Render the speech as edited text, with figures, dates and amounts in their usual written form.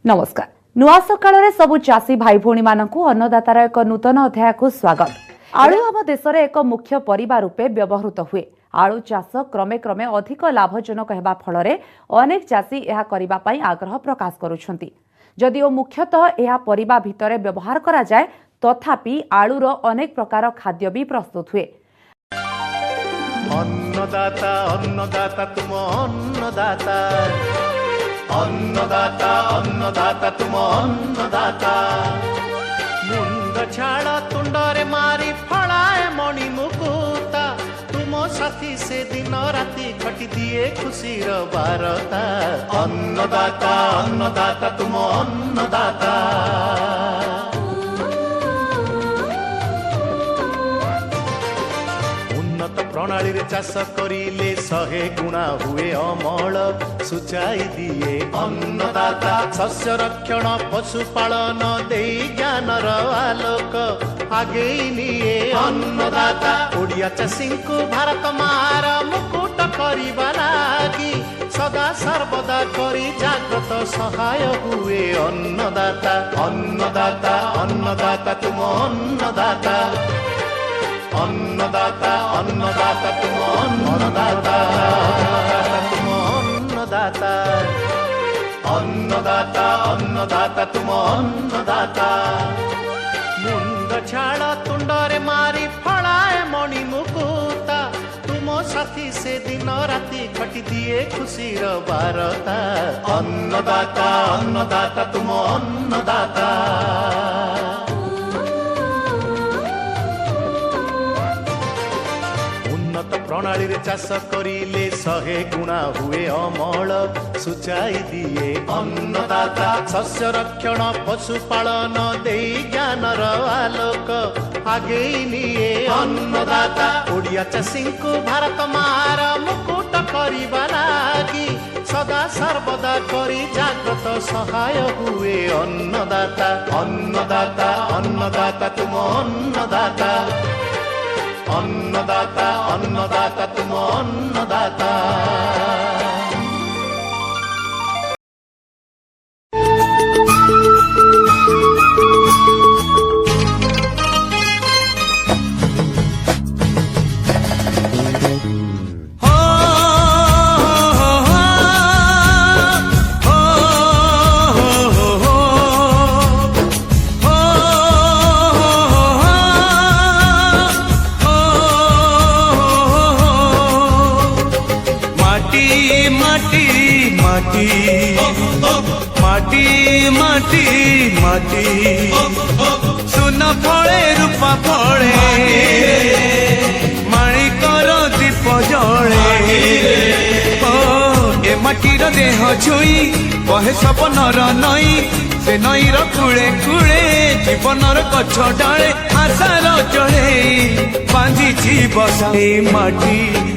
नमस्कार। नुआ सकाळ सबु चाषी भाई भौणी मानकु अन्नदातार एक नूतन अध्याय को स्वागत। आलू आम देश में एक मुख्य परिबा रूपे व्यवहृत हुए। आलू चाष क्रमे क्रमे अधिक लाभजनक हेबा फलरे अनेक चाषी यह करिबा पई आग्रह प्रकाश करुछंती। जदिओ मुख्यतः यह परिबा भितरे व्यवहार करा जाए तथापि आलूर अनेक प्रकार खाद्य भी प्रस्तुत हुए। अन्नदाता अन्नदाता तुम अन्नदाता अन्नदाता अन्नदाता तुम अन्नदाता मुंड छाड़ तुंडरे मारी फड़ाए मणि मुकुता तुम साथी से दिन राति खटी दिए खुशीर बारता अन्नदाता अन्नदाता तुम अन्नदाता प्रणाली रे चाष करिले 100 गुणा हुए अमल सुचाई दिए अन्नदाता शस्य रक्षण पशुपालन दे ज्ञानर आलोक आगे निये अन्नदाता ओडिया चाषी को भारत मार मुकुट करिबा लागी सदा सर्वदा करी जागृत सहाय हुए अन्नदाता अन्नदाता अन्नदाता तुम अन्नदाता अन्नदाता अन्नदाता तुम अन्नदाता तुम अन्नदाता अन्नदाता अन्नदाता तुम अन्नदाता मुंड छाड़ तुंडरे मारी फड़ाए मणि मुकुता तुम साथी से दिन राति खटी दिए खुशीर बारता अन्नदाता अन्नदाता तुम अन्नदाता प्रणाली रे चाष करिले 100 गुणा हुए अमल सुचाई दिए अन्नदाता शस्य रक्षण पशुपालन दे ज्ञानर आलोक आगे निये अन्नदाता ओडिया चाषी को भारत मार मुकुट करिबा लागी सदा सर्वदा करी जागृत सहाय हुए अन्नदाता अन्नदाता अन्नदाता तुम अन्नदाता अन्नदाता अन्नदाता तुम अन्नदाता माटी माटी माटी माटी सुन फले रूपा फले माणिकर दीप जले ए माटीर देह छुई बहे सपनर नई से नईर कूले कूले जीवनर गछ डाले आशार चढ़े बांधिची बसा माटी।